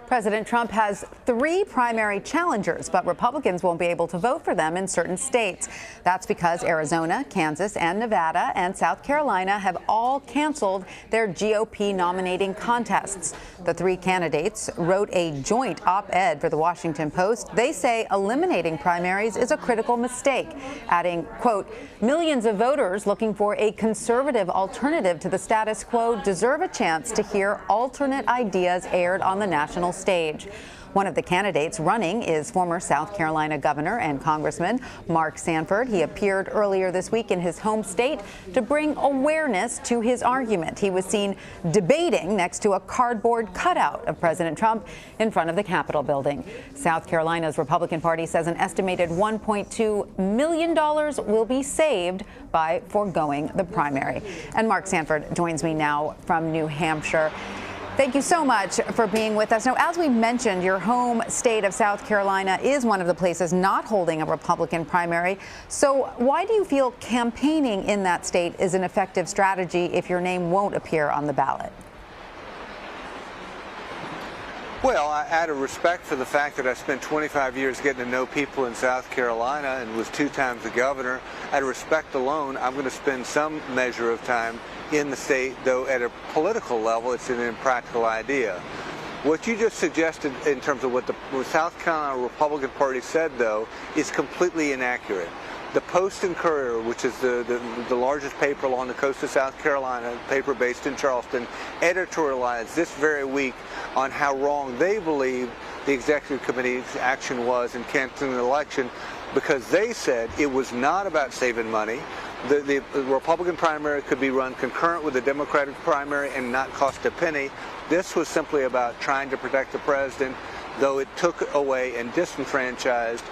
President Trump has 3 primary challengers, but Republicans won't be able to vote for them in certain states. That's because Arizona, Kansas, and Nevada and South Carolina have all canceled their GOP nominating contests. The 3 candidates wrote a joint op-ed for the Washington Post. They say eliminating primaries is a critical mistake, adding, quote, "Millions of voters looking for a conservative alternative to the status quo deserve a chance to hear alternate ideas aired on the national stage." One of the candidates running is former South Carolina Governor and Congressman Mark Sanford. He appeared earlier this week in his home state to bring awareness to his argument. He was seen debating next to a cardboard cutout of President Trump in front of the Capitol building. South Carolina's Republican Party says an estimated $1.2 million will be saved by foregoing the primary. And Mark Sanford joins me now from New Hampshire. Thank you so much for being with us. Now, as we mentioned, your home state of South Carolina is one of the places not holding a Republican primary. So why do you feel campaigning in that state is an effective strategy if your name won't appear on the ballot? Well, out of respect for the fact that I spent 25 years getting to know people in South Carolina and was 2 times the governor, out of respect alone, I'm going to spend some measure of time in the state, though at a political level, it's an impractical idea. What you just suggested in terms of what the South Carolina Republican Party said, though, is completely inaccurate. The Post and Courier, which is the largest paper along the coast of South Carolina, a paper based in Charleston, editorialized this very week on how wrong they believe the Executive Committee's action was in canceling the election, because they said it was not about saving money. The Republican primary could be run concurrent with the Democratic primary and not cost a penny. This was simply about trying to protect the president, though it took away and disenfranchised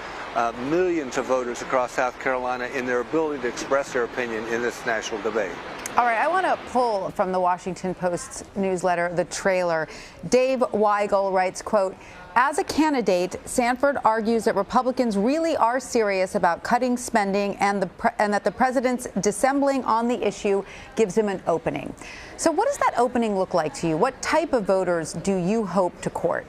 millions of voters across South Carolina in their ability to express their opinion in this national debate. All right, I want to pull from the Washington Post's newsletter the trailer. Dave Weigel writes, quote, "As a candidate, Sanford argues that Republicans really are serious about cutting spending and that the president's dissembling on the issue gives him an opening." So what does that opening look like to you? What type of voters do you hope to court?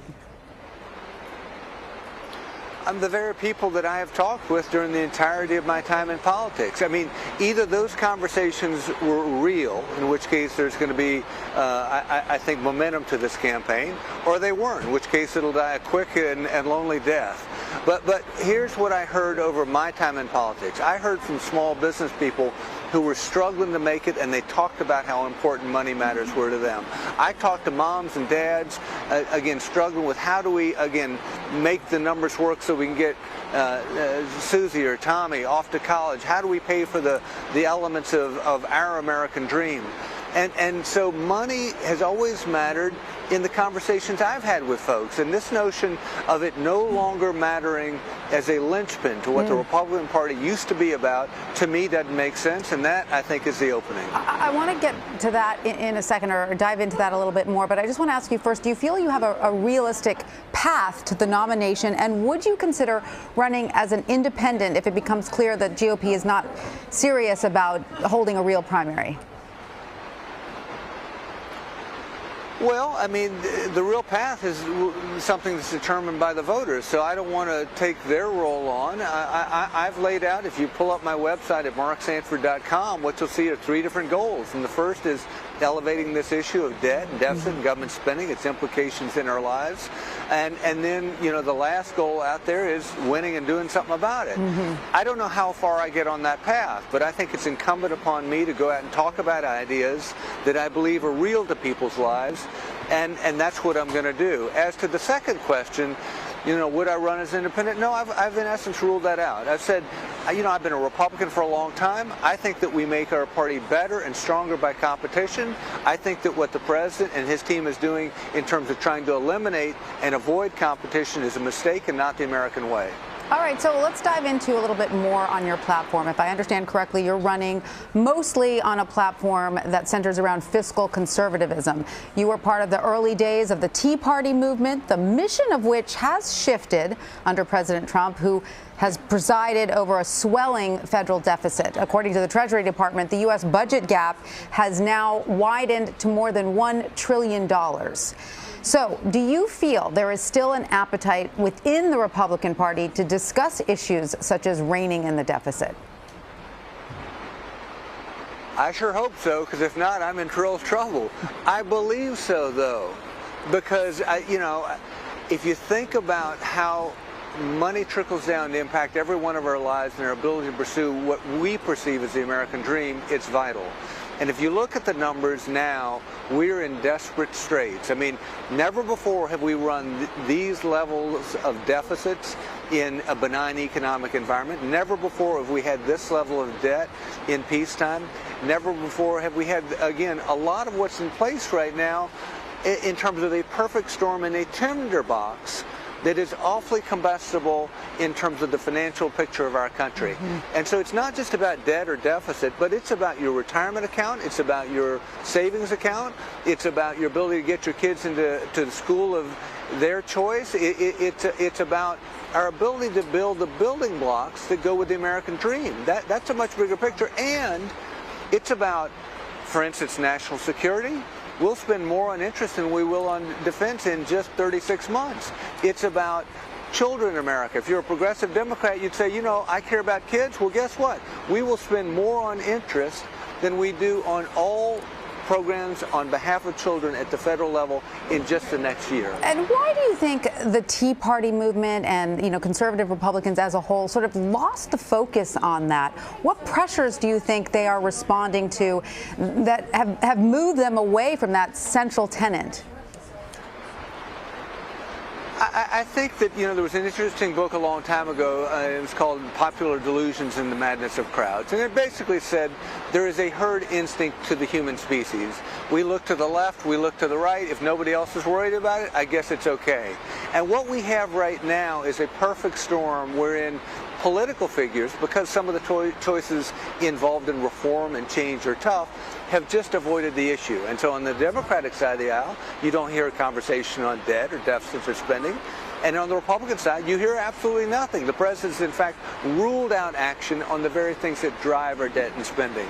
The very people that I have talked with during the entirety of my time in politics. I mean, either those conversations were real, in which case there's going to be, I think, momentum to this campaign, or they weren't, in which case it'll die a quick and lonely death. But here's what I heard over my time in politics. I heard from small business people who were struggling to make it, and they talked about how important money matters were to them. I talked to moms and dads, again, struggling with how do we, again, make the numbers work so we can get Susie or Tommy off to college. How do we pay for the elements of our American dream? And so money has always mattered in the conversations I've had with folks. And this notion of it no longer mattering as a linchpin to what the Republican Party used to be about, to me, doesn't make sense. And that, I think, is the opening. I want to get to that in a second, or dive into that a little bit more. But I just want to ask you first, do you feel you have a realistic path to the nomination? And would you consider running as an independent if it becomes clear that GOP is not serious about holding a real primary? Well, I mean, the real path is something that's determined by the voters, so I don't want to take their role on. I've laid out, if you pull up my website at marksanford.com, what you'll see are 3 different goals. And the first is elevating this issue of debt and deficit and government spending, its implications in our lives. And then, you know, the last goal out there is winning and doing something about it. I don't know how far I get on that path, but I think it's incumbent upon me to go out and talk about ideas that I believe are real to people's lives, and that's what I'm going to do. As to the second question, you know, would I run as independent? No, I've in essence ruled that out. I've said, you know, I've been a Republican for a long time. I think that we make our party better and stronger by competition. I think that what the president and his team is doing in terms of trying to eliminate and avoid competition is a mistake and not the American way. All right, so let's dive into a little bit more on your platform. If I understand correctly, you're running mostly on a platform that centers around fiscal conservatism. You were part of the early days of the Tea Party movement, the mission of which has shifted under President Trump, who has presided over a swelling federal deficit. According to the Treasury Department, the U.S. budget gap has now widened to more than $1 trillion. So, do you feel there is still an appetite within the Republican Party to discuss issues such as reining in the deficit? I sure hope so, because if not, I'm in real trouble. I believe so, though, because, if you think about how money trickles down to impact every one of our lives and our ability to pursue what we perceive as the American dream, it's vital. And if you look at the numbers now, we're in desperate straits. I mean, never before have we run these levels of deficits in a benign economic environment. Never before have we had this level of debt in peacetime. Never before have we had, again, a lot of what's in place right now in terms of a perfect storm in a tinderbox that is awfully combustible in terms of the financial picture of our country. And so it's not just about debt or deficit, but it's about your retirement account, it's about your savings account, it's about your ability to get your kids into the school of their choice. It's about our ability to build the building blocks that go with the American dream. That's a much bigger picture. And it's about, for instance, national security. We'll spend more on interest than we will on defense in just 36 months. It's about children in America. If you're a progressive Democrat, you'd say, I care about kids. Well, guess what? We will spend more on interest than we do on all programs on behalf of children at the federal level in just the next year. And why do you think the Tea Party movement and conservative Republicans as a whole sort of lost the focus on that? What pressures do you think they are responding to that have moved them away from that central tenet? I think that, there was an interesting book a long time ago. It was called Popular Delusions and the Madness of Crowds. And it basically said there is a herd instinct to the human species. We look to the left, we look to the right. If nobody else is worried about it, I guess it's okay. And what we have right now is a perfect storm wherein political figures, because some of the choices involved in reform and change are tough, have just avoided the issue. And so on the Democratic side of the aisle, you don't hear a conversation on debt or deficits or spending. And on the Republican side, you hear absolutely nothing. The president's, in fact, ruled out action on the very things that drive our debt and spending.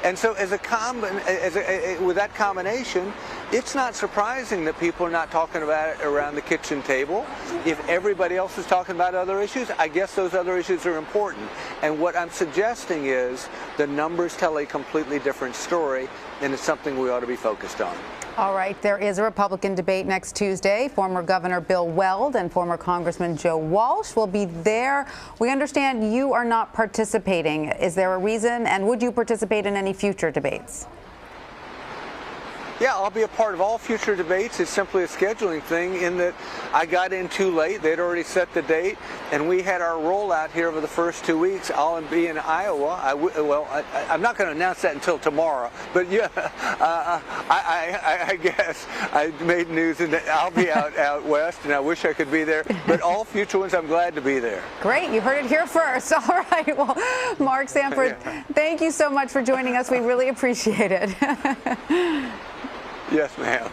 And so with that combination, it's not surprising that people are not talking about it around the kitchen table. If everybody else is talking about other issues, I guess those other issues are important. And what I'm suggesting is the numbers tell a completely different story, and it's something we ought to be focused on. All right, there is a Republican debate next Tuesday. Former Governor Bill Weld and former Congressman Joe Walsh will be there. We understand you are not participating. Is there a reason, and would you participate in any future debates? Yeah, I'll be a part of all future debates. It's simply a scheduling thing in that I got in too late. They'd already set the date, and we had our rollout here over the first 2 weeks. I'll be in Iowa. I'm not going to announce that until tomorrow, but yeah, I guess I made news, and I'll be out west, and I wish I could be there. But all future ones, I'm glad to be there. Great. You heard it here first. All right. Well, Mark Sanford, thank you so much for joining us. We really appreciate it. Yes, ma'am.